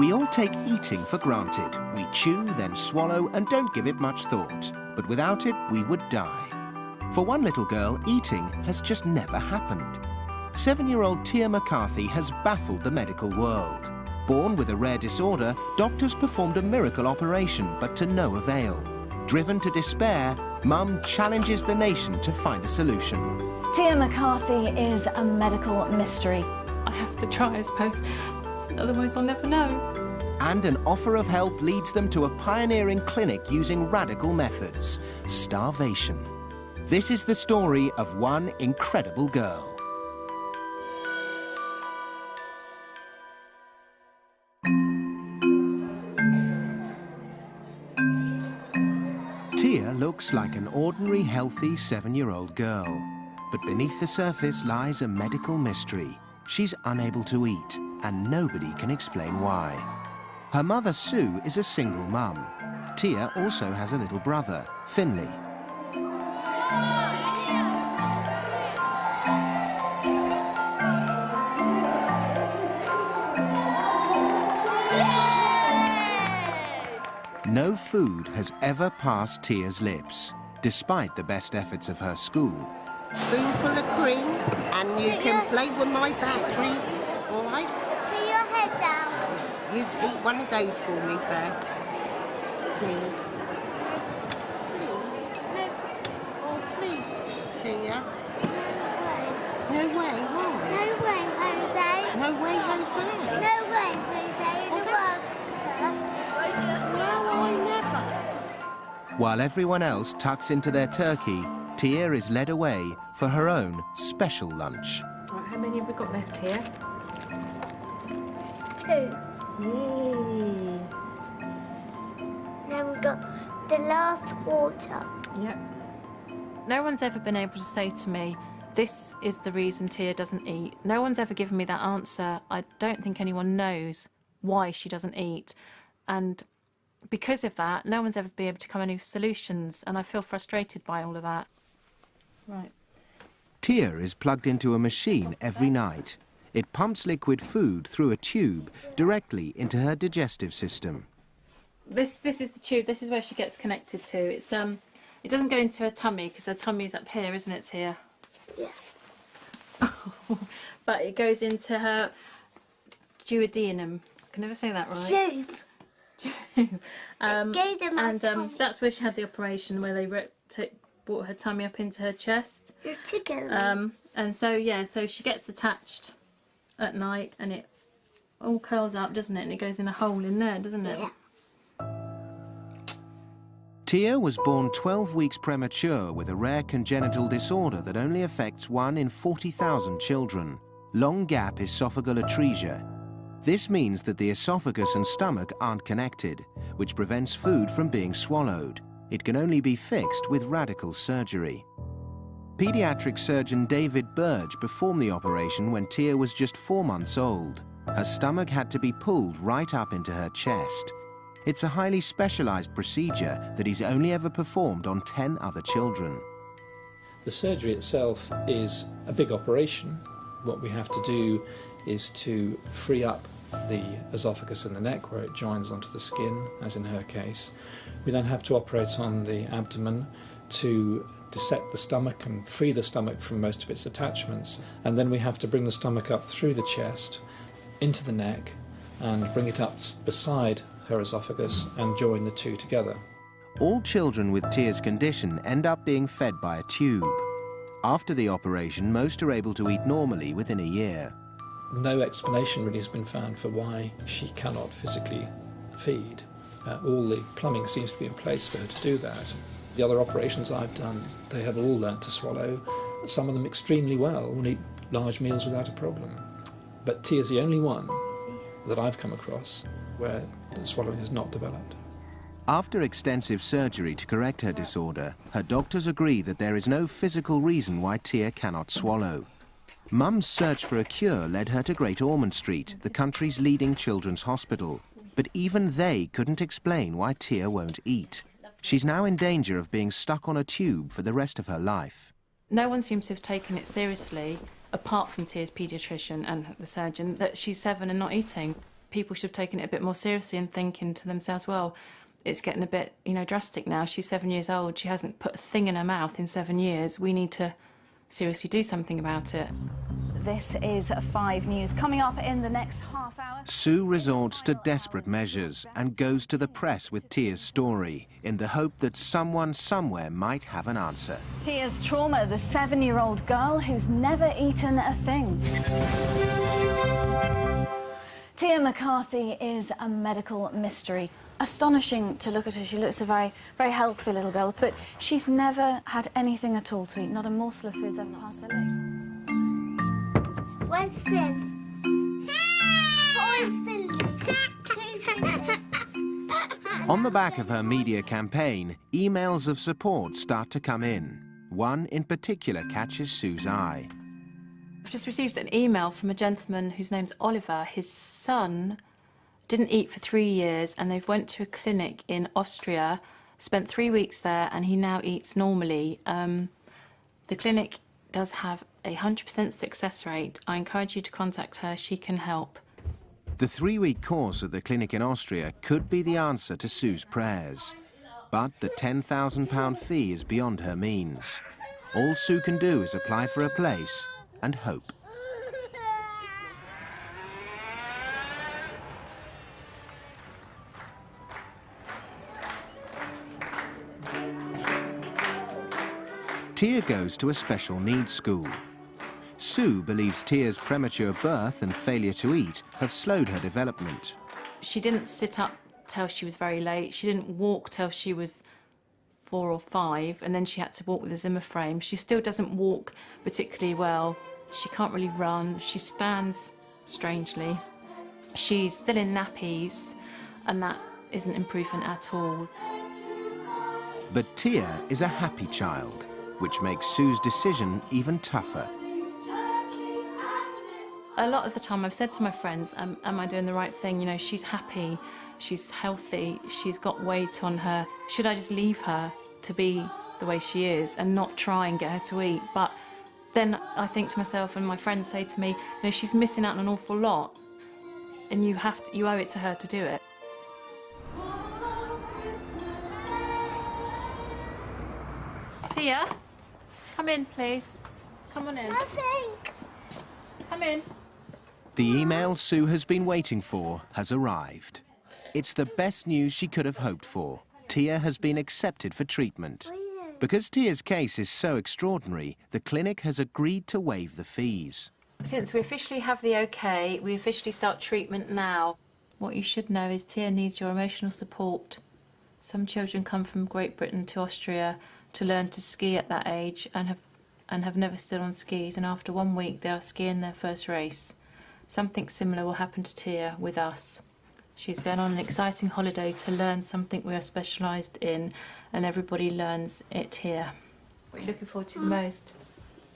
We all take eating for granted. We chew, then swallow, and don't give it much thought. But without it, we would die. For one little girl, eating has just never happened. 7-year-old Tia McCarthy has baffled the medical world. Born with a rare disorder, doctors performed a miracle operation, but to no avail. Driven to despair, Mum challenges the nation to find a solution. Tia McCarthy is a medical mystery. I have to try, I suppose. Otherwise I'll never know. And an offer of help leads them to a pioneering clinic using radical methods: starvation. This is the story of one incredible girl. Tia looks like an ordinary, healthy 7-year-old girl. But beneath the surface lies a medical mystery. She's unable to eat, and nobody can explain why. Her mother, Sue, is a single mum. Tia also has a little brother, Finley. No food has ever passed Tia's lips, despite the best efforts of her school. Spoonful of cream, and you can play with my batteries, all right? Put your head down. You eat one of those for me first, please. Please? Oh, please, Tia. No way, why? No way, Jose. No way, Jose. No way, Jose. Well, I never. While everyone else tucks into their turkey, Tia is led away for her own special lunch. Right, how many have we got left here? 2. Yay. Then we've got the last water. Yep. No one's ever been able to say to me, this is the reason Tia doesn't eat. No one's ever given me that answer. I don't think anyone knows why she doesn't eat. And because of that, no one's ever been able to come up with any solutions, and I feel frustrated by all of that. Right. Tia is plugged into a machine every night. It pumps liquid food through a tube directly into her digestive system. This is the tube. This is where she gets connected to. It's it doesn't go into her tummy because her tummy's up here, isn't it, Tia? Yeah. But it goes into her duodenum. I can never say that right. Soup. That's where she had the operation, where they brought her tummy up into her chest. You're together. And so, yeah, so she gets attached at night and it all curls up, doesn't it? And it goes in a hole in there, doesn't it? Yeah. Tia was born 12 weeks premature with a rare congenital disorder that only affects 1 in 40,000 children, long gap esophageal atresia. This means that the esophagus and stomach aren't connected, which prevents food from being swallowed. It can only be fixed with radical surgery. Pediatric surgeon David Burge performed the operation when Tia was just 4 months old. Her stomach had to be pulled right up into her chest. It's a highly specialized procedure that he's only ever performed on 10 other children. The surgery itself is a big operation. What we have to do is to free up the esophagus and the neck where it joins onto the skin, as in her case. We then have to operate on the abdomen to dissect the stomach and free the stomach from most of its attachments. And then we have to bring the stomach up through the chest, into the neck, and bring it up beside her esophagus and join the two together. All children with Tia's condition end up being fed by a tube. After the operation, most are able to eat normally within a year. No explanation really has been found for why she cannot physically feed. All the plumbing seems to be in place for her to do that. The other operations I've done, they have all learnt to swallow, some of them extremely well, and eat large meals without a problem. But Tia's the only one that I've come across where the swallowing has not developed. After extensive surgery to correct her disorder, her doctors agree that there is no physical reason why Tia cannot swallow. Mum's search for a cure led her to Great Ormond Street, the country's leading children's hospital. But even they couldn't explain why Tia won't eat. She's now in danger of being stuck on a tube for the rest of her life. No one seems to have taken it seriously, apart from Tia's paediatrician and the surgeon, that she's 7 and not eating. people should have taken it a bit more seriously and thinking to themselves, well, it's getting a bit, drastic now. She's 7 years old. She hasn't put a thing in her mouth in 7 years. We need to seriously do something about it. This is 5 News. Coming up in the next half hour... Sue resorts to desperate measures and goes to the press with Tia's story in the hope that someone somewhere might have an answer. Tia's trauma, the 7-year-old girl who's never eaten a thing. Tia-Mae McCarthy is a medical mystery. Astonishing to look at her. She looks a very, very healthy little girl, but she's never had anything at all to eat. Not a morsel of food's ever passed her lips. Where's Finn? On the back of her media campaign, emails of support start to come in. One in particular catches Sue's eye. I've just received an email from a gentleman whose name's Oliver. His son didn't eat for 3 years, and they've went to a clinic in Austria, spent 3 weeks there, and he now eats normally. The clinic does have a 100% success rate. I encourage you to contact her. She can help. The 3-week course at the clinic in Austria could be the answer to Sue's prayers. But the £10,000 fee is beyond her means. All Sue can do is apply for a place and hope. Tia goes to a special needs school. Sue believes Tia's premature birth and failure to eat have slowed her development. She didn't sit up till she was very late. She didn't walk till she was 4 or 5, and then she had to walk with a Zimmer frame. She still doesn't walk particularly well. She can't really run. She stands strangely. She's still in nappies, and that isn't improvement at all. But Tia is a happy child, which makes Sue's decision even tougher. A lot of the time I've said to my friends, am I doing the right thing? She's happy, she's healthy, she's got weight on her. Should I just leave her to be the way she is and not try and get her to eat? But then I think to myself, and my friends say to me, she's missing out on an awful lot, and you owe it to her to do it. Tia, come in, please. Come on in. Nothing. Come in. The email Sue has been waiting for has arrived. It's the best news she could have hoped for. Tia has been accepted for treatment. Because Tia's case is so extraordinary, the clinic has agreed to waive the fees. Since we officially have the OK, we officially start treatment now. What you should know is Tia needs your emotional support. Some children come from Great Britain to Austria to learn to ski at that age and have never stood on skis, and after 1 week they are skiing their first race. Something similar will happen to Tia with us. She's going on an exciting holiday to learn something we are specialised in, and everybody learns it here. What are you looking forward to the most?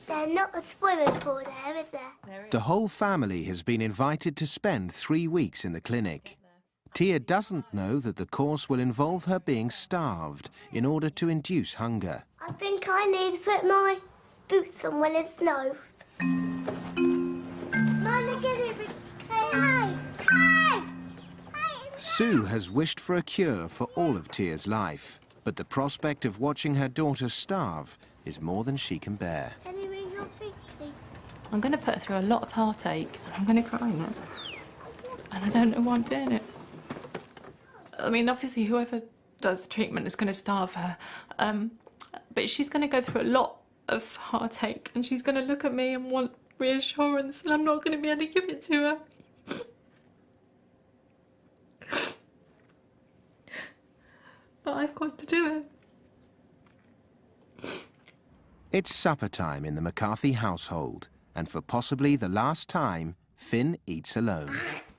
There's not a swimming pool there, is there? The whole family has been invited to spend 3 weeks in the clinic. Tia doesn't know that the course will involve her being starved in order to induce hunger. I think I need to put my boots on when it snows. Mama, get it. Hey! Hey! Sue has wished for a cure for all of Tia's life, but the prospect of watching her daughter starve is more than she can bear. Can you read your feet, please? I'm going to put her through a lot of heartache, and I'm going to cry now. And I don't know why I'm doing it. I mean, obviously, whoever does the treatment is going to starve her. But she's going to go through a lot of heartache, and she's going to look at me and want reassurance, and I'm not going to be able to give it to her. But I've got to do it. It's supper time in the McCarthy household, and for possibly the last time, Finn eats alone.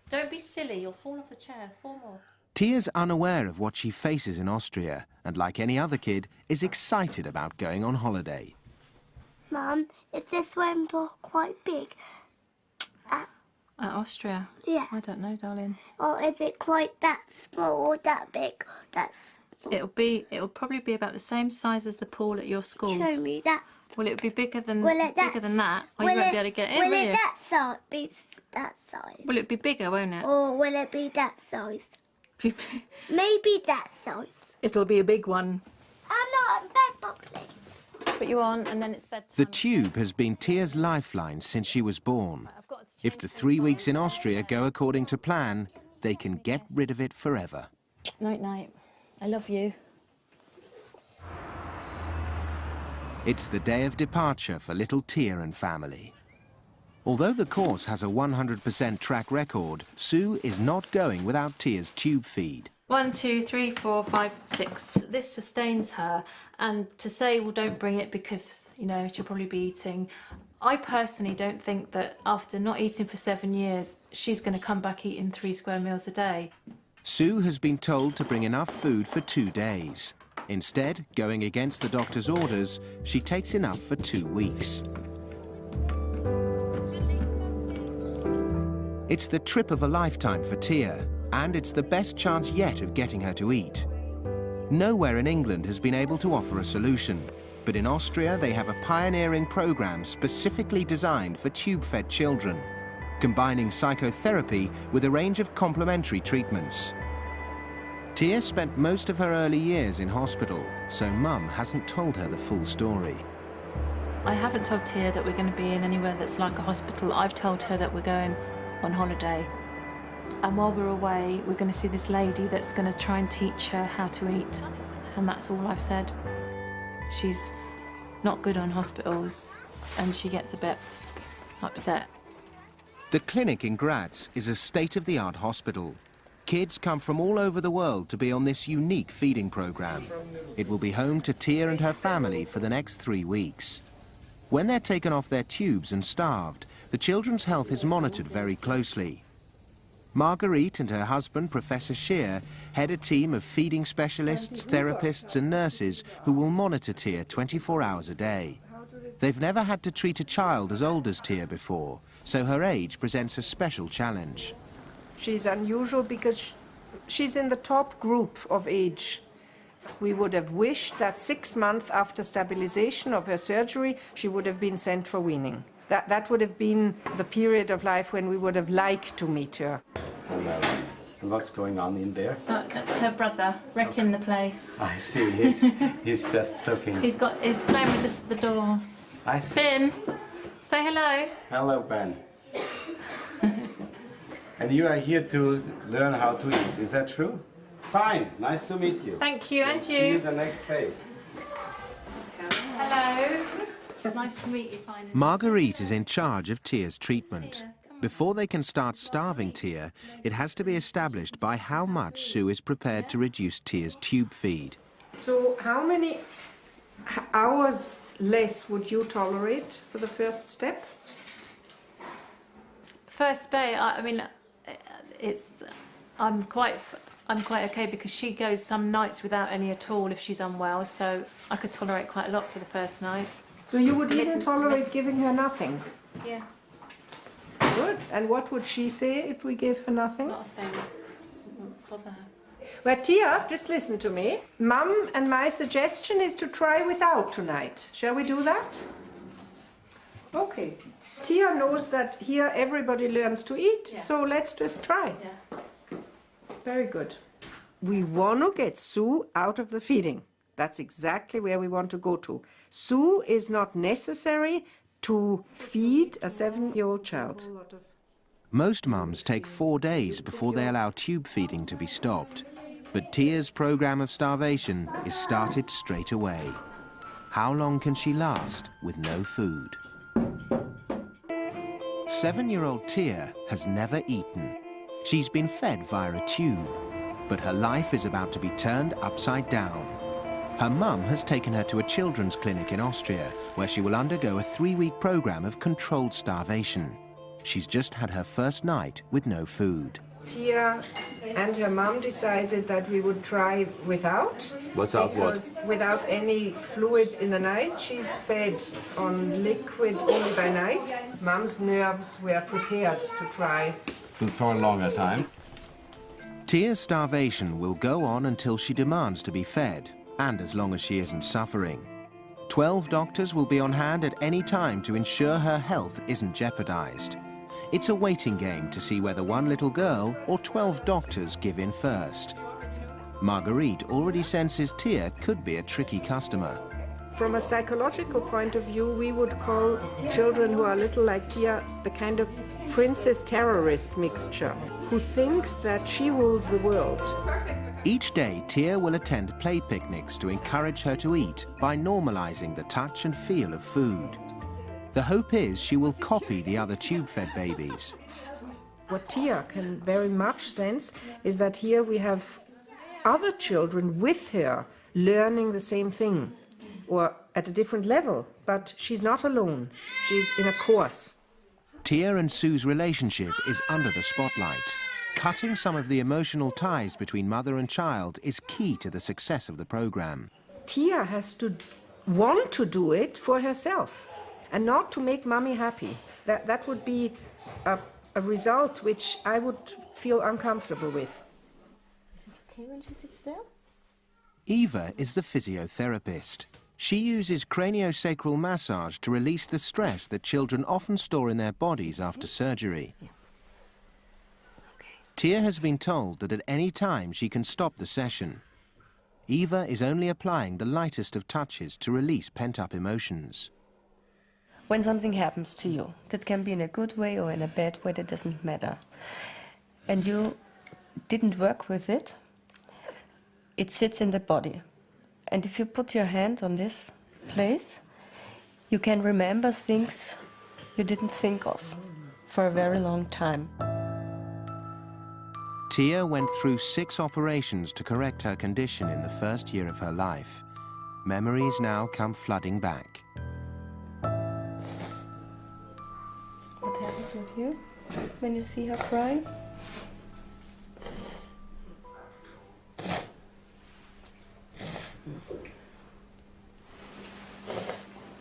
Don't be silly, you'll fall off the chair. 4 more. Tia's unaware of what she faces in Austria, and like any other kid, is excited about going on holiday. Mum, is this swimming pool quite big? At Austria? Yeah. I don't know, darling. Or is it quite that small or that big? That's... It'll probably be about the same size as the pool at your school. Show me that. Will it be bigger than Will it bigger than that? Or you won't be able to get in, will will it you? be that size? Will it be bigger, won't it? Or will it be that size? Maybe that size. It'll be a big one. I'm not in bed properly. Put you on, and then it's bedtime. The tube has been Tia's lifeline since she was born. If the 3 weeks in Austria go according to plan, they can get rid of it forever. Night, night. I love you. It's the day of departure for little Tia and family. Although the course has a 100% track record, Sue is not going without Tia's tube feed. 1, 2, 3, 4, 5, 6. This sustains her, and to say, well, don't bring it because, you know, she'll probably be eating. I personally don't think that after not eating for 7 years, she's going to come back eating 3 square meals a day. Sue has been told to bring enough food for 2 days. Instead, going against the doctor's orders, she takes enough for 2 weeks. It's the trip of a lifetime for Tia, and it's the best chance yet of getting her to eat. Nowhere in England has been able to offer a solution, but in Austria they have a pioneering program specifically designed for tube-fed children, combining psychotherapy with a range of complementary treatments. Tia spent most of her early years in hospital, so Mum hasn't told her the full story. I haven't told Tia that we're going to be in anywhere that's like a hospital. I've told her that we're going on holiday. And while we're away, we're going to see this lady that's going to try and teach her how to eat. And that's all I've said. She's not good on hospitals, and she gets a bit upset. The clinic in Graz is a state-of-the-art hospital. Kids come from all over the world to be on this unique feeding program. It will be home to Tia and her family for the next 3 weeks. When they're taken off their tubes and starved, the children's health is monitored very closely. Marguerite and her husband, Professor Scheer, head a team of feeding specialists, therapists and nurses who will monitor Tia 24 hours a day. They've never had to treat a child as old as Tia before, so her age presents a special challenge. She's unusual because she's in the top group of age. We would have wished that 6 months after stabilization of her surgery, she would have been sent for weaning. That would have been the period of life when we would have liked to meet her. Hello. And what's going on in there? That's her brother, wrecking the place. I see. He's just looking. He's playing with the doors. I see. Finn, say hello. Hello, Ben. And you are here to learn how to eat, is that true? Fine, nice to meet you. Thank you, and See you you. the next days. Hello. Nice to meet you, finally. Marguerite is in charge of Tia's treatment. Before they can start starving Tia, it has to be established by how much Sue is prepared to reduce Tia's tube feed. So how many hours less would you tolerate for the first step? First day, I mean, I'm quite okay because she goes some nights without any at all if she's unwell, so I could tolerate quite a lot for the first night. So you would even tolerate giving her nothing? Yeah. Good. And what would she say if we gave her nothing? Not a thing. It won't bother her. Well, Tia, just listen to me. Mum and my suggestion is to try without tonight. Shall we do that? Okay. Tia knows that here everybody learns to eat, Yeah. so let's just try. Yeah. Very good. We want to get Sue out of the feeding. That's exactly where we want to go to. Sue is not necessary to feed a 7-year-old child. Most mums take 4 days before they allow tube feeding to be stopped. But Tia's program of starvation is started straight away. How long can she last with no food? 7-year-old Tia has never eaten. She's been fed via a tube, but her life is about to be turned upside down. Her mum has taken her to a children's clinic in Austria, where she will undergo a 3-week program of controlled starvation. She's just had her first night with no food. Tia and her mum decided that we would try without. Without what? Because without any fluid in the night, she's fed on liquid only by night. Mum's nerves were prepared to try. For a longer time. Tia's starvation will go on until she demands to be fed, and as long as she isn't suffering. 12 doctors will be on hand at any time to ensure her health isn't jeopardized. It's a waiting game to see whether one little girl or 12 doctors give in first. Marguerite already senses Tia could be a tricky customer. From a psychological point of view, we would call children who are a little like Tia the kind of princess-terrorist mixture, who thinks that she rules the world. Each day, Tia will attend play picnics to encourage her to eat by normalizing the touch and feel of food. The hope is she will copy the other tube-fed babies. What Tia can very much sense is that here we have other children with her learning the same thing, or at a different level, but she's not alone. She's in a course. Tia and Sue's relationship is under the spotlight. Cutting some of the emotional ties between mother and child is key to the success of the program. Tia has to want to do it for herself and not to make mommy happy. That would be a result which I would feel uncomfortable with. Is it okay when she sits there? Eva is the physiotherapist. She uses craniosacral massage to release the stress that children often store in their bodies after surgery. Tia has been told that at any time she can stop the session. Eva is only applying the lightest of touches to release pent-up emotions. When something happens to you, that can be in a good way or in a bad way, that doesn't matter, and you didn't work with it, it sits in the body. And if you put your hand on this place, you can remember things you didn't think of for a very long time. Tia went through 6 operations to correct her condition in the first year of her life. Memories now come flooding back. What happens with you when you see her crying?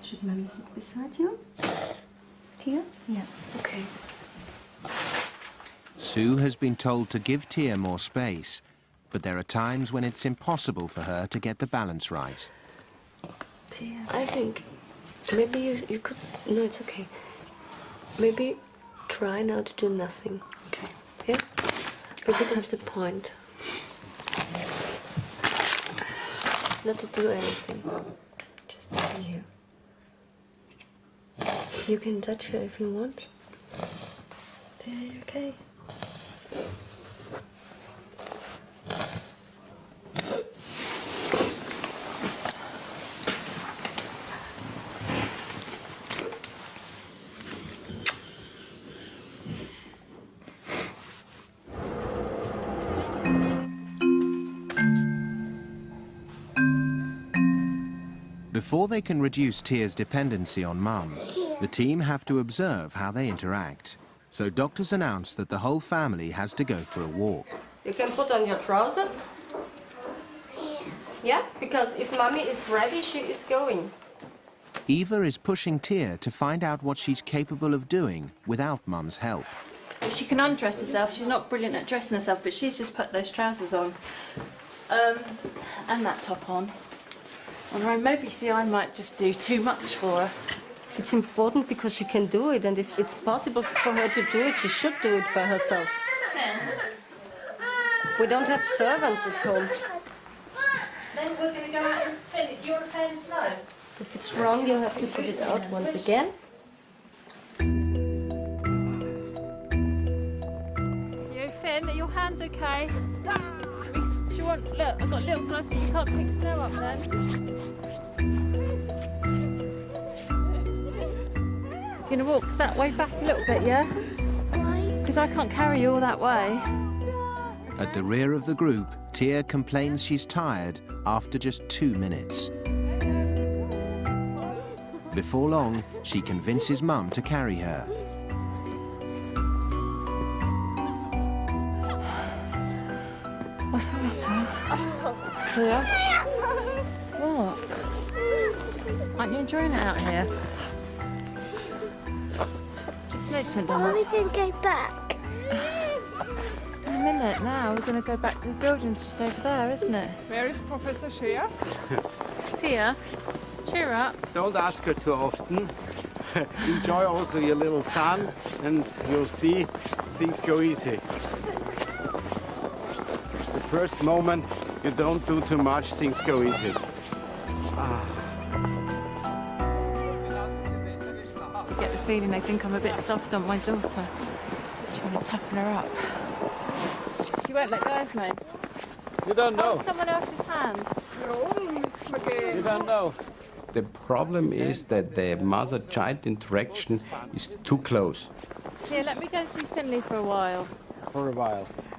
Should Mommy sit beside you? Tia? Yeah. Okay. Sue has been told to give Tia more space, but there are times when it's impossible for her to get the balance right. Tia, I think maybe you could... No, it's okay. Maybe try now to do nothing. Okay. Yeah? Maybe that's the point. Not to do anything. Just be here. You can touch her if you want. Tia, you okay? Before they can reduce Tia's dependency on Mum, the team have to observe how they interact. So doctors announce that the whole family has to go for a walk. You can put on your trousers. Yeah, because if Mommy is ready, she is going. Eva is pushing Tia to find out what she's capable of doing without Mum's help. She can undress herself. She's not brilliant at dressing herself, but she's just put those trousers on. And that top on. Although maybe, see, I might just do too much for her. It's important because she can do it, and if it's possible for her to do it, she should do it by herself. We don't have servants at home. Then we're going to go out and finish. Do you want to play in the snow? If it's wrong, you have to put it out once again. You, Finn, are your hands okay? Do you want... Look, I've got little gloves, but you can't pick snow up then. You're going to walk that way back a little bit, yeah? Why? Because I can't carry you all that way. At the rear of the group, Tia complains she's tired after just 2 minutes. Before long, she convinces Mum to carry her. What's the matter? Tia? What? Aren't you enjoying it out here? Just went down Are we going to go back? In a minute now, we're going to go back to the building just over there, isn't it? Where is Professor Shea? Tia, Cheer up. Don't ask her too often. Enjoy also your little sun, and you'll see things go easy. The first moment you don't do too much, things go easy. I get the feeling they think I'm a bit soft on my daughter. Trying to toughen her up. She won't let go of me. You don't know. Hold someone else's hand. You don't know. The problem is that the mother-child interaction is too close. Here, let me go and see Finley for a while.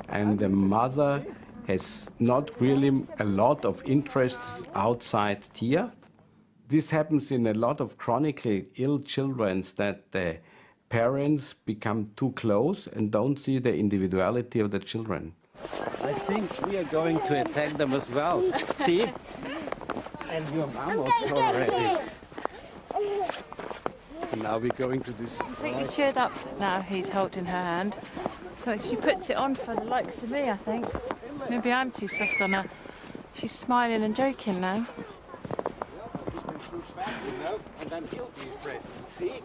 And the mother has not really a lot of interests outside Tia. This happens in a lot of chronically ill children, that the parents become too close and don't see the individuality of the children. I think we are going to attack them as well. See? And your mom also already. And now we're going to this. Completely cheered up now he's holding her hand. So she puts it on for the likes of me, I think. Maybe I'm too soft on her. She's smiling and joking now. And then he'll be afraid. See?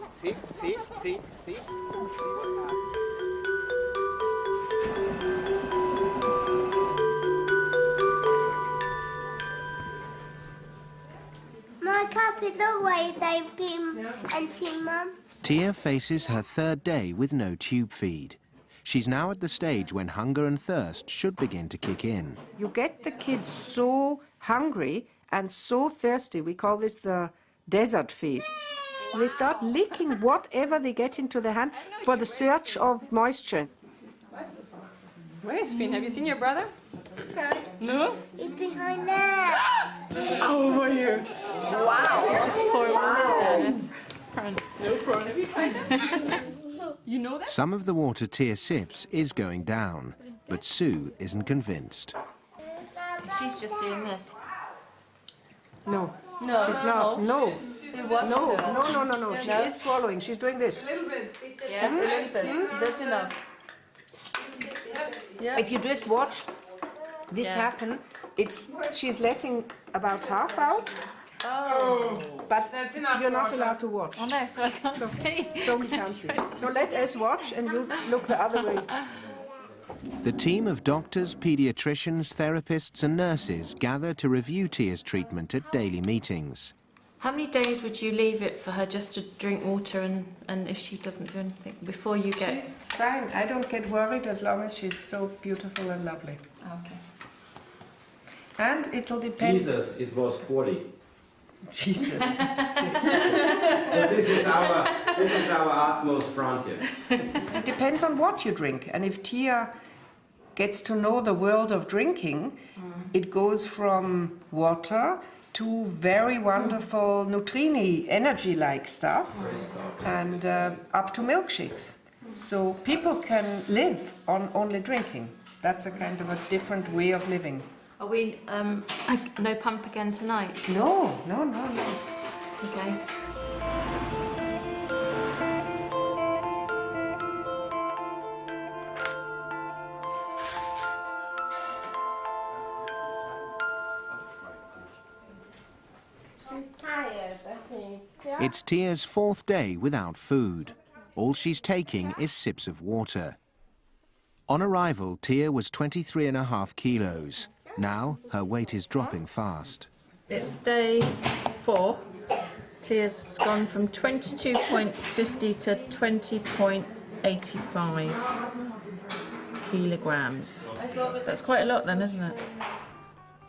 My cup is always open, Auntie Mum. Tia faces her third day with no tube feed. She's now at the stage when hunger and thirst should begin to kick in. You get the kids so hungry and so thirsty, we call this the desert phase. They start licking whatever they get into their hand for the search of moisture. Where's Finn? Have you seen your brother? No? He's behind there. Over here. Wow. She's just pouring water down. No prawn. Have you tried that? You know that? Some of the water Tia sips is going down, but Sue isn't convinced. She's just doing this. No. No, She's not. No. No. She No. is swallowing. She's doing this. Yeah, a little bit. That's enough. Yeah. If you just watch this happen, she's letting about half out. Oh. But you're not allowed to watch. Oh no, so I can't see. So we can't see. So let us watch and you look the other way. The team of doctors, paediatricians, therapists and nurses gather to review Tia's treatment at daily meetings. How many days would you leave it for her just to drink water and if she doesn't do anything before you get... She's fine. I don't get worried as long as she's so beautiful and lovely. Okay. And it'll depend... Jesus, it was 40. Jesus. So this is our utmost frontier. It depends on what you drink. And if Tia gets to know the world of drinking, it goes from water to very wonderful Nutrini energy-like stuff and up to milkshakes. So people can live on only drinking. That's a kind of a different way of living. Are we, no pump again tonight? No. Okay. She's tired, I think. Yeah? It's Tia's fourth day without food. All she's taking is sips of water. On arrival, Tia was 23.5 kilos. Now, her weight is dropping fast. It's day 4. Tia's gone from 22.50 to 20.85 kilograms. That's quite a lot then, isn't it?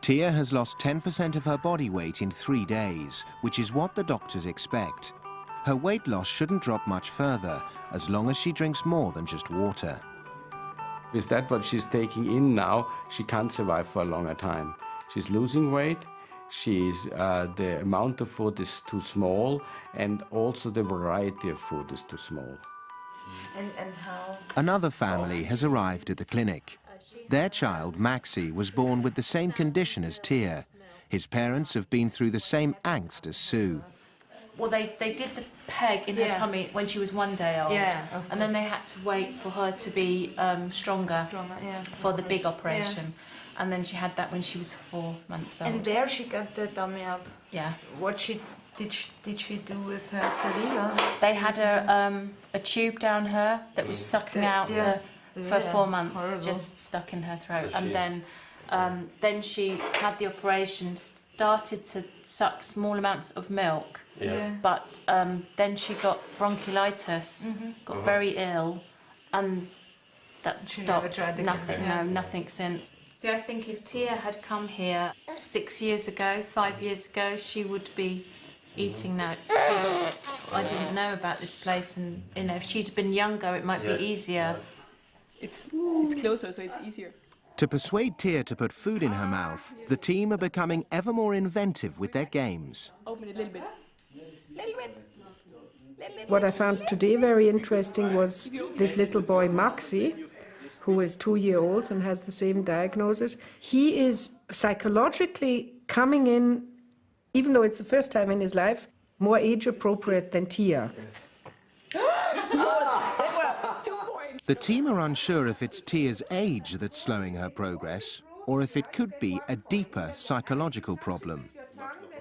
Tia has lost 10% of her body weight in 3 days, which is what the doctors expect. Her weight loss shouldn't drop much further, as long as she drinks more than just water. Is that what she's taking in now? She can't survive for a longer time. She's losing weight. The amount of food is too small, and also the variety of food is too small. And how? Another family has arrived at the clinic. Their child, Maxie, was born with the same condition as Tia. His parents have been through the same angst as Sue. Well, they did the peg in her tummy when she was 1 day old. Yeah, and then they had to wait for her to be stronger for the big operation. And then she had that when she was 4 months old. And there she got the tummy up. Yeah. What she did she do with her Selena? They had a tube down her that was sucking out for 4 months, just stuck in her throat. And then she had the operation, started to suck small amounts of milk, but then she got bronchiolitis, got very ill, and that stopped. Nothing since. See, I think if Tia had come here 6 years ago, 5 years ago, she would be eating now. I didn't know about this place, and you know, if she'd been younger, it might be easier. It's closer, so it's easier. To persuade Tia to put food in her mouth, the team are becoming ever more inventive with their games. Open it a little bit. What I found today very interesting was this little boy, Maxi, who is 2 years old and has the same diagnosis. He is psychologically coming in, even though it's the first time in his life, more age-appropriate than Tia. The team are unsure if it's Tia's age that's slowing her progress, or if it could be a deeper psychological problem.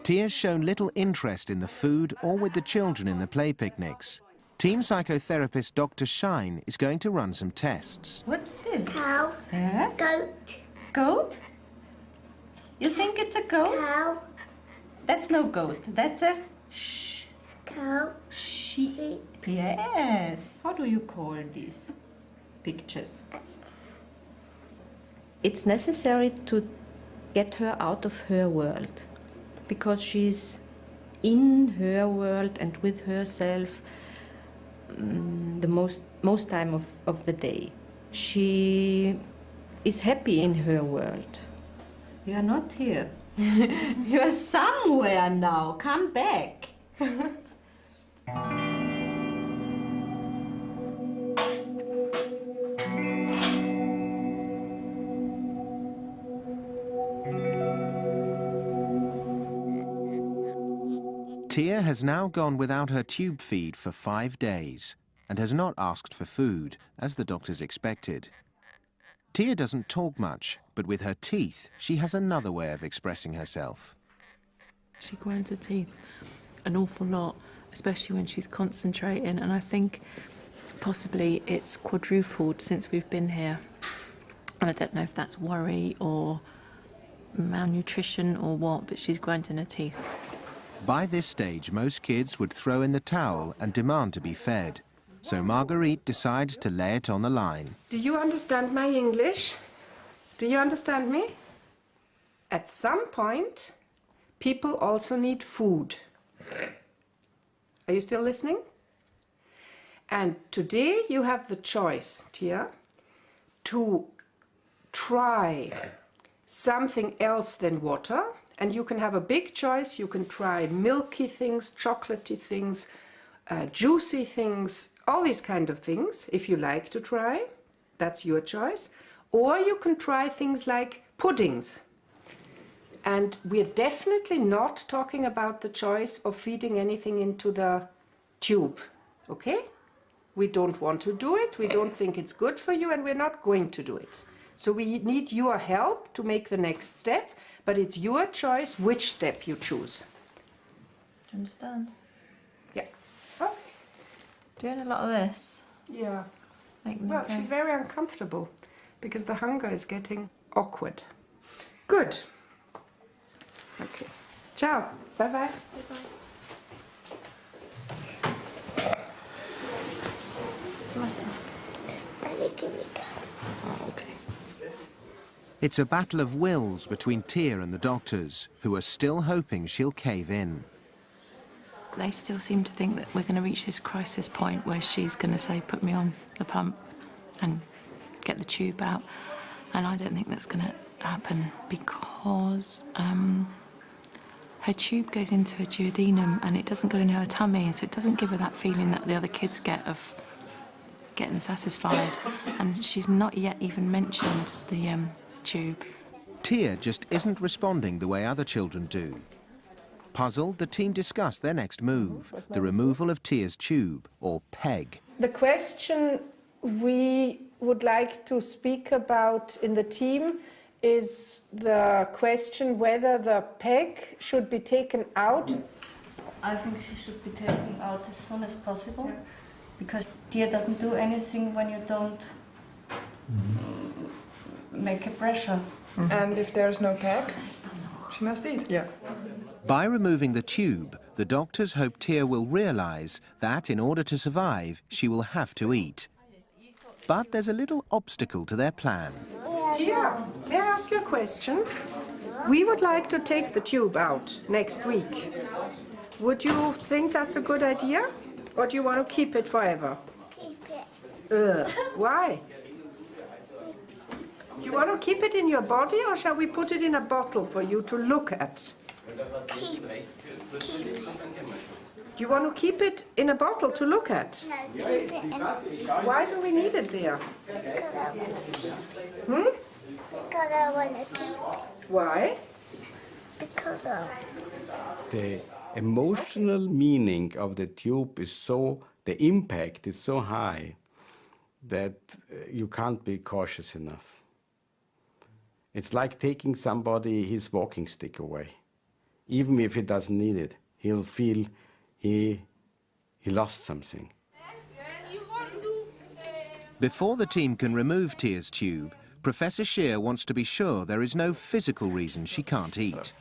Tia's shown little interest in the food or with the children in the play picnics. Team psychotherapist Dr. Shine is going to run some tests. What's this? Cow. Yes? Goat. Goat? You think it's a goat? Cow. That's no goat. That's a Cow. sheep. Yes. How do you call these pictures? It's necessary to get her out of her world, because she's in her world and with herself the most time of the day. She is happy in her world. You are not here. You are somewhere now. Come back. Tia has now gone without her tube feed for 5 days and has not asked for food, as the doctors expected. Tia doesn't talk much, but with her teeth, she has another way of expressing herself. She grinds her teeth an awful lot, especially when she's concentrating, and I think possibly it's quadrupled since we've been here. And I don't know if that's worry or malnutrition or what, but she's grinding her teeth. By this stage, most kids would throw in the towel and demand to be fed. So Marguerite decides to lay it on the line. Do you understand my English? Do you understand me? At some point, people also need food. Are you still listening? And today you have the choice, Tia, to try something else than water. And you can have a big choice. You can try milky things, chocolatey things, juicy things, all these kind of things, if you like to try. That's your choice. Or you can try things like puddings. And we're definitely not talking about the choice of feeding anything into the tube, okay? We don't want to do it, we don't think it's good for you, and we're not going to do it. So we need your help to make the next step, but it's your choice which step you choose. Do you understand? Yeah. Okay. Doing a lot of this. Yeah. Well, she's very uncomfortable because the hunger is getting awkward. Good. Okay. Ciao. Bye-bye. Bye-bye. Oh, okay. It's a battle of wills between Tia and the doctors, who are still hoping she'll cave in. They still seem to think that we're going to reach this crisis point where she's going to say, put me on the pump and get the tube out. And I don't think that's going to happen because her tube goes into her duodenum and it doesn't go in her tummy, so it doesn't give her that feeling that the other kids get of getting satisfied. And she's not yet even mentioned the tube. Tia just isn't responding the way other children do. Puzzled, the team discuss their next move, the removal of Tia's tube, or PEG. The question we would like to speak about in the team is the question whether the PEG should be taken out I think she should be taken out as soon as possible, because Tia doesn't do anything when you don't make a pressure. And if there's no pack, she must eat. Yeah. By removing the tube, the doctors hope Tia will realise that in order to survive, she will have to eat. But there's a little obstacle to their plan. Tia, may I ask you a question? We would like to take the tube out next week. Would you think that's a good idea? Or do you want to keep it forever? Keep it. Why? Do you want to keep it in your body, or shall we put it in a bottle for you to look at? Keep it. Do you want to keep it in a bottle to look at? No, keep it in a... Why do we need it there? Because I want to keep it. Hmm? Because I want to keep it. Why? Because I... The emotional meaning of the tube is so, the impact is so high that you can't be cautious enough. It's like taking somebody his walking stick away. Even if he doesn't need it, he'll feel he lost something. Before the team can remove Tia's tube, Professor Scheer wants to be sure there is no physical reason she can't eat.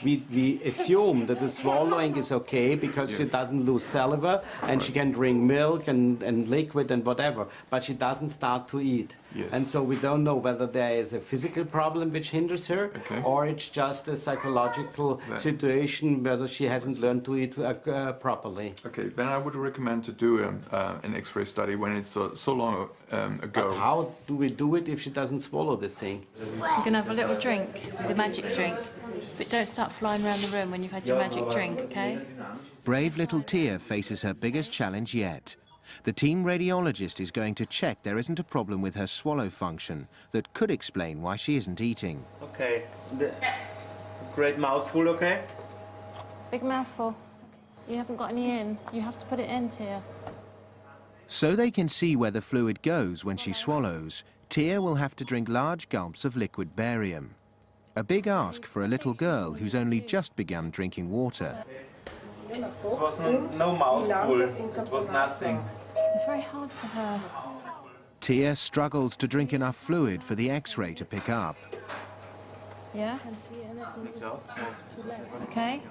We assume that the swallowing is okay because she doesn't lose saliva and she can drink milk and liquid and whatever, but she doesn't start to eat. Yes. And so we don't know whether there is a physical problem which hinders her, or it's just a psychological situation whether she hasn't learned to eat properly. Okay, then I would recommend to do an X-ray study when it's so long ago. But how do we do it if she doesn't swallow this thing? You can have a little drink, the magic drink, but don't start flying around the room when you've had your magic drink, okay? Brave little Tia faces her biggest challenge yet. The team radiologist is going to check there isn't a problem with her swallow function that could explain why she isn't eating. Okay, great mouthful, okay? Big mouthful. You haven't got any in. You have to put it in, Tia. So they can see where the fluid goes when she swallows, Tia will have to drink large gulps of liquid barium. A big ask for a little girl who's only just begun drinking water. It was no mouthful, it was nothing. It's very hard for her. Tia struggles to drink enough fluid for the X-ray to pick up. Yeah? Okay.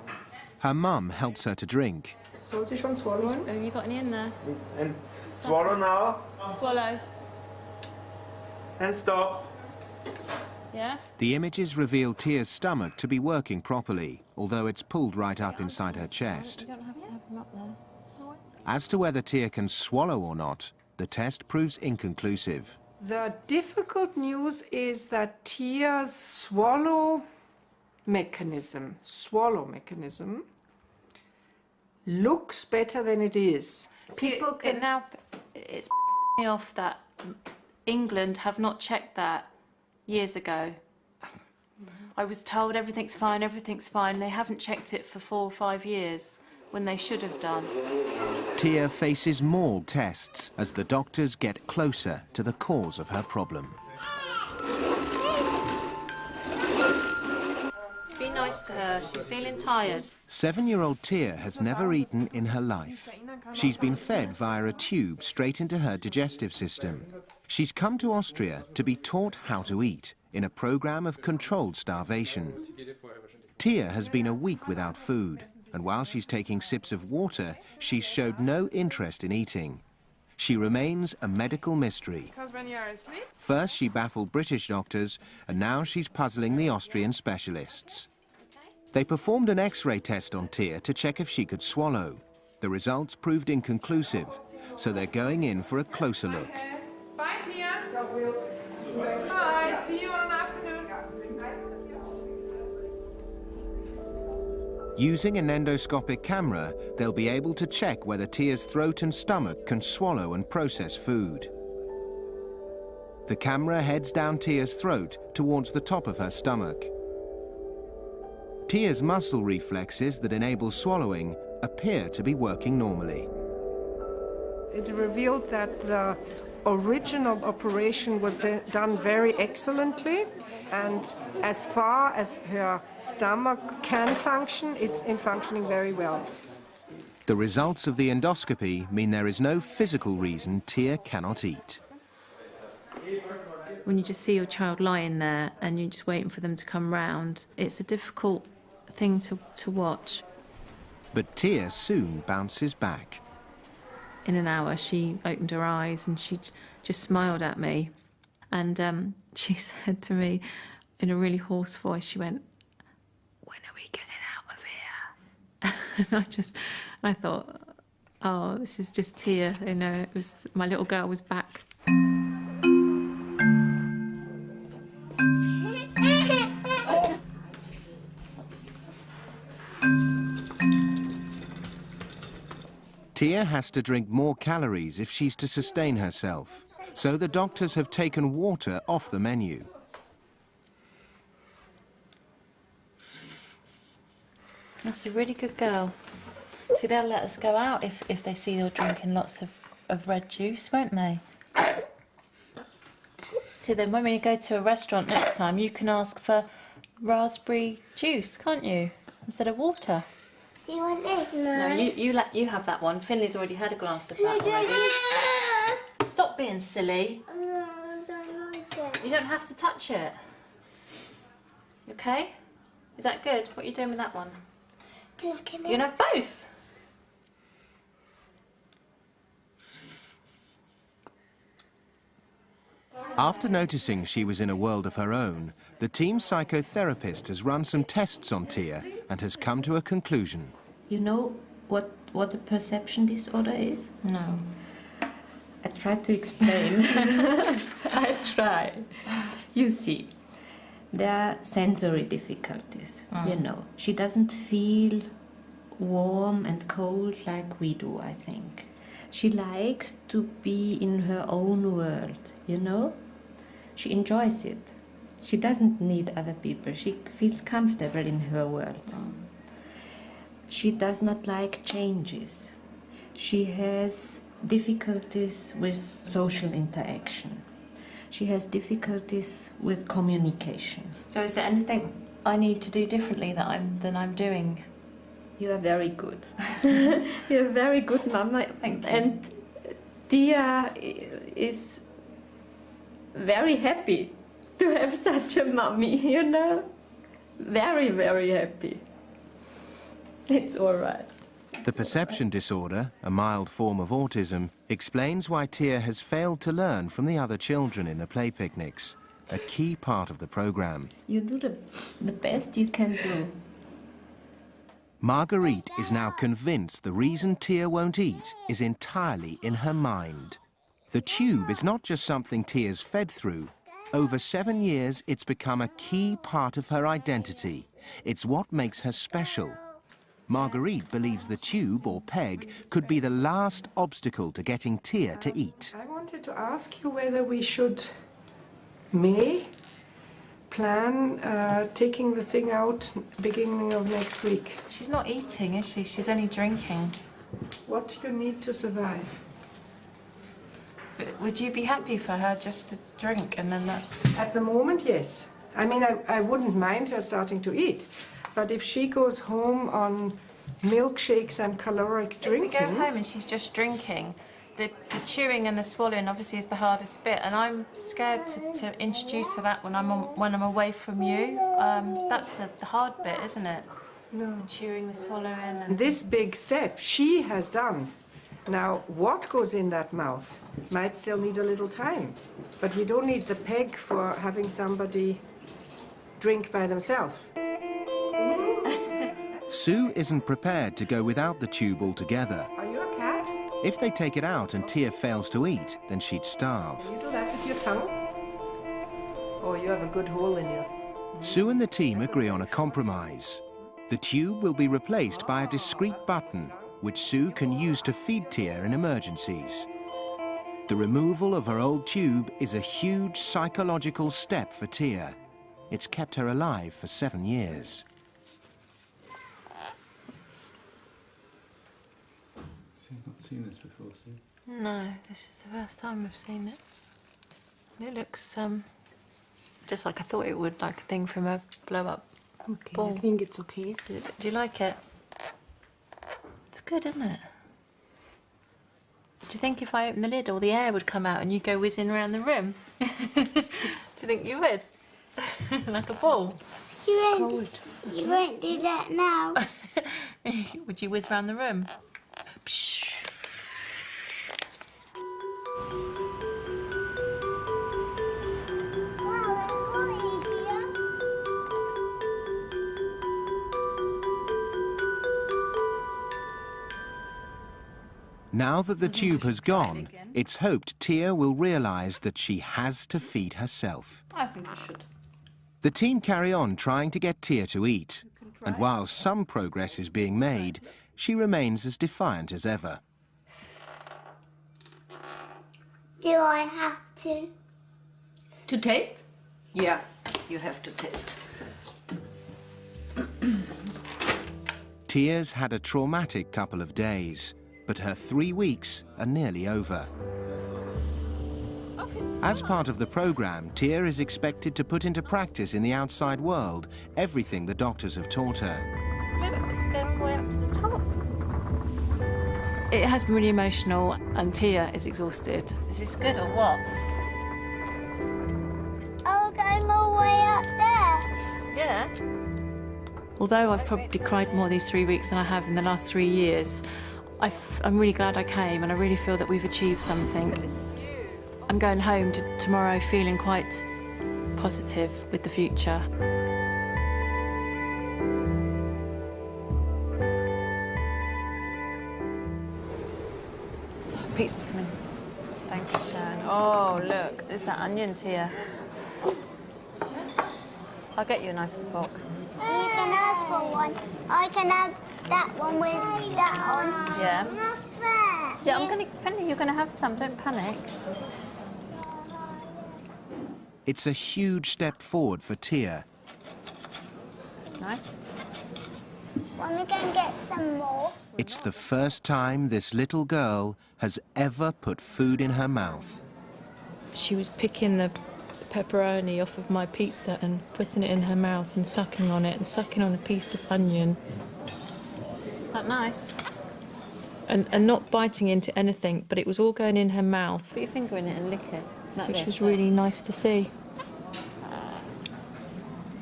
Her mum helps her to drink. Soll sie schon swallowen? Have you got any in there? And swallow now. Swallow. And stop. Yeah? The images reveal Tia's stomach to be working properly, although it's pulled right up inside her chest. You don't have to have them up there. As to whether Tia can swallow or not, the test proves inconclusive. The difficult news is that Tia's swallow mechanism looks better than it is. People can... It's me off that England have not checked that years ago. I was told everything's fine. They haven't checked it for 4 or 5 years, when they should have done. Tia faces more tests as the doctors get closer to the cause of her problem. Be nice to her, she's feeling tired. 7-year-old Tia has never eaten in her life. She's been fed via a tube straight into her digestive system. She's come to Austria to be taught how to eat in a program of controlled starvation. Tia has been a week without food, and while she's taking sips of water, she's showed no interest in eating. She remains a medical mystery. First she baffled British doctors, and now she's puzzling the Austrian specialists. They performed an X-ray test on Tia to check if she could swallow. The results proved inconclusive, so they're going in for a closer look. Bye, Tia. Bye, see you on afternoon. Using an endoscopic camera, they'll be able to check whether Tia's throat and stomach can swallow and process food. The camera heads down Tia's throat towards the top of her stomach. Tia's muscle reflexes that enable swallowing appear to be working normally. It revealed that the original operation was done very excellently, and as far as her stomach can function, it's functioning very well. The results of the endoscopy mean there is no physical reason Tia cannot eat. When you just see your child lying there and you're just waiting for them to come round, it's a difficult thing to watch. But Tia soon bounces back. In an hour, she opened her eyes and she just smiled at me. And she said to me in a really hoarse voice, she went, "When are we getting out of here?" And I thought, oh, this is just Tia. You know, it was, my little girl was back. Tia has to drink more calories if she's to sustain herself, so the doctors have taken water off the menu. That's a really good girl. See, they'll let us go out if they see you're drinking lots of red juice, won't they? So then when we go to a restaurant next time, you can ask for raspberry juice, can't you? Instead of water. Do you want this? No, you have that one. Finley's already had a glass of that already. Stop being silly. No, I don't like it. You don't have to touch it. Okay? Is that good? What are you doing with that one? Drinking it. You can have both. After noticing she was in a world of her own, the team psychotherapist has run some tests on Tia and has come to a conclusion. You know what a perception disorder is? No. I tried to explain. I try. You see, there are sensory difficulties, you know. She doesn't feel warm and cold like we do, I think. She likes to be in her own world, you know. She enjoys it. She doesn't need other people. She feels comfortable in her world. She does not like changes. She has difficulties with social interaction. She has difficulties with communication. So is there anything I need to do differently than I'm doing? You are very good. You're a very good mama. Thank you. And Tia is very happy to have such a mommy, you know? Very, very happy. It's all right. The perception disorder, a mild form of autism, explains why Tia has failed to learn from the other children in the play picnics, a key part of the programme. You do the best you can do. Marguerite is now convinced the reason Tia won't eat is entirely in her mind. The tube is not just something Tia's fed through. Over 7 years, it's become a key part of her identity. It's what makes her special. Marguerite believes the tube, or peg, could be the last obstacle to getting Tia to eat. I wanted to ask you whether we should plan taking the thing out beginning of next week. She's not eating, is she? She's only drinking. What do you need to survive? But would you be happy for her just to drink and then that's... At the moment, yes. I mean, I wouldn't mind her starting to eat. But if she goes home on milkshakes and caloric drinking... If we go home and she's just drinking, the chewing and the swallowing obviously is the hardest bit, and I'm scared to introduce her that when I'm away from you. That's the hard bit, isn't it? No. The chewing, the swallowing and... This big step she has done. Now, what goes in that mouth might still need a little time, but you don't need the peg for having somebody drink by themselves. Sue isn't prepared to go without the tube altogether. Are you a cat? If they take it out and Tia fails to eat, then she'd starve. You do that with your tongue? Oh, you have a good hole in you. Sue and the team agree on a compromise. The tube will be replaced by a discreet button, which Sue can use to feed Tia in emergencies. The removal of her old tube is a huge psychological step for Tia. It's kept her alive for 7 years. I've not seen this before, Sue. No, this is the first time I've seen it. It looks just like I thought it would, like a thing from a blow-up ball. I think it's okay. Do you like it? It's good, isn't it? Do you think if I opened the lid, all the air would come out and you'd go whizzing around the room? Do you think you would? Like a ball? You won't do that now. Would you whiz around the room? Now that the tube has gone, it's hoped Tia will realise that she has to feed herself. I think you should. The team carry on trying to get Tia to eat, and while some progress is being made, she remains as defiant as ever. Do I have to? To taste? Yeah, you have to taste. Tia's had a traumatic couple of days, but her 3 weeks are nearly over. As part of the programme, Tia is expected to put into practice in the outside world everything the doctors have taught her. Look, going all the way up to the top. It has been really emotional, and Tia is exhausted. Is this good or what? Oh, we're going all the way up there. Yeah. Although I've probably cried more these 3 weeks than I have in the last 3 years, I'm really glad I came, and I really feel that we've achieved something. I'm going home tomorrow feeling quite positive with the future. Pizza's coming. Dankeschön. Oh, look, there's that onion, Tia. I'll get you a knife and fork. You can ask for one. I can have that one with that on. Yeah. Not fair. Yeah, Finley, you're gonna have some. Don't panic. It's a huge step forward for Tia. Nice. When we can get some more. It's the first time this little girl has ever put food in her mouth. She was picking the pepperoni off of my pizza and putting it in her mouth and sucking on it and sucking on a piece of onion. That nice. And not biting into anything, but it was all going in her mouth. Put your finger in it and lick it. Which was really nice to see.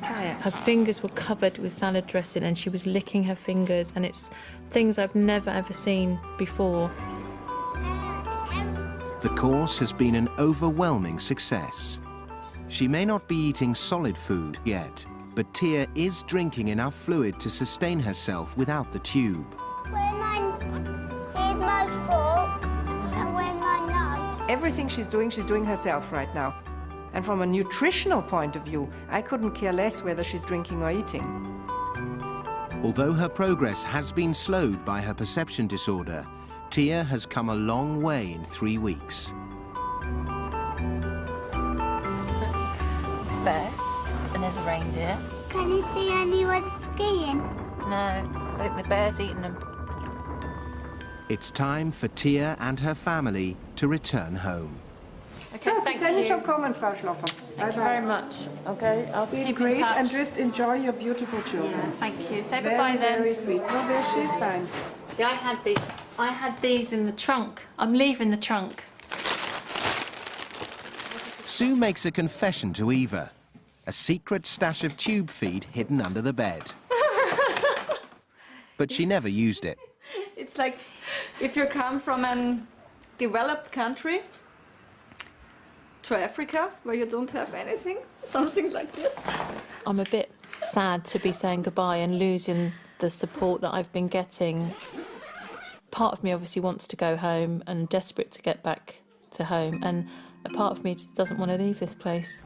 Try it. Her fingers were covered with salad dressing and she was licking her fingers, and it's things I've never ever seen before. The course has been an overwhelming success. She may not be eating solid food yet, but Tia is drinking enough fluid to sustain herself without the tube. Here's my fork, and where's my knife? Everything she's doing herself right now. And from a nutritional point of view, I couldn't care less whether she's drinking or eating. Although her progress has been slowed by her perception disorder, Tia has come a long way in 3 weeks. There's a bear and there's a reindeer. Can you see anyone skiing? No, I think the bear's eating them. It's time for Tia and her family to return home. Okay, so, Sie können schon kommen, Frau Schloffer. Thank you very much. Okay, I'll keep in great touch. And just enjoy your beautiful children. Yeah, thank you. Say bye-bye then. Very sweet. No, there, she's fine. See, I had these in the trunk. I'm leaving the trunk. Sue makes a confession to Eva. A secret stash of tube feed hidden under the bed. But she never used it. It's like if you come from a developed country to Africa, where you don't have anything, something like this. I'm a bit sad to be saying goodbye and losing the support that I've been getting. Part of me obviously wants to go home and desperate to get back to home, and a part of me just doesn't want to leave this place.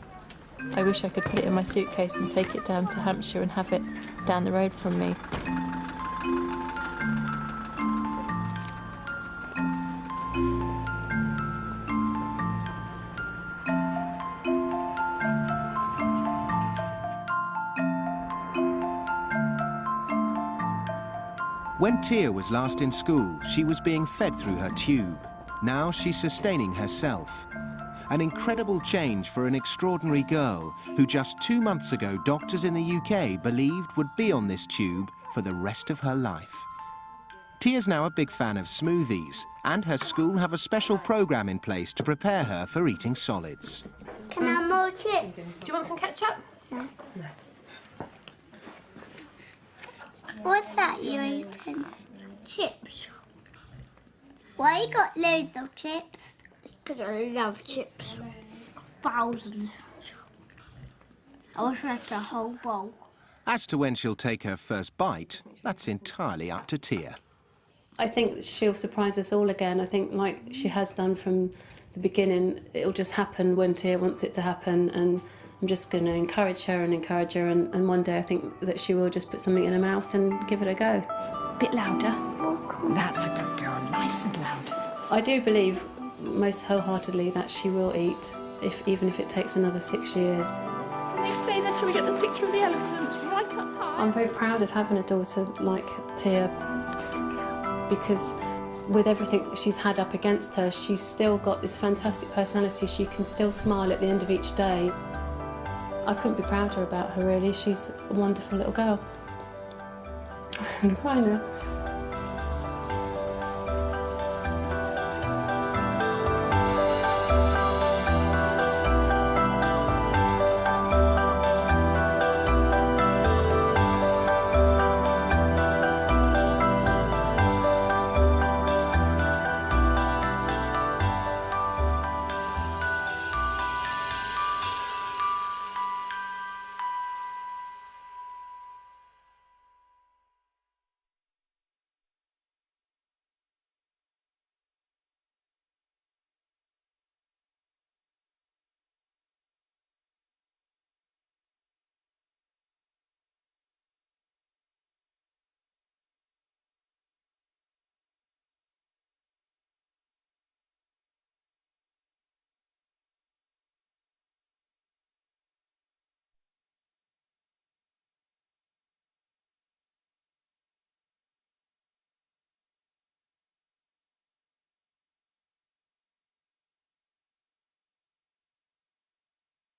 I wish I could put it in my suitcase and take it down to Hampshire and have it down the road from me. When Tia was last in school, she was being fed through her tube. Now she's sustaining herself. An incredible change for an extraordinary girl who just 2 months ago doctors in the UK believed would be on this tube for the rest of her life. Tia's now a big fan of smoothies, and her school have a special programme in place to prepare her for eating solids. Can I have more chips? Do you want some ketchup? No. What's that you're eating? Chips. Why you got loads of chips? Because I love chips. Thousands. I wish I had the whole bowl. As to when she'll take her first bite, that's entirely up to Tia. I think she'll surprise us all again. I think, like she has done from the beginning, it'll just happen when Tia wants it to happen, and I'm just going to encourage her, and one day I think that she will just put something in her mouth and give it a go. Bit louder. That's a good girl, nice and loud. I do believe most wholeheartedly that she will eat, even if it takes another 6 years. Can we stay there till we get the picture of the elephants right up high? I'm very proud of having a daughter like Tia, because with everything she's had up against her, she's still got this fantastic personality. She can still smile at the end of each day. I couldn't be prouder about her, really. She's a wonderful little girl. I'm crying now.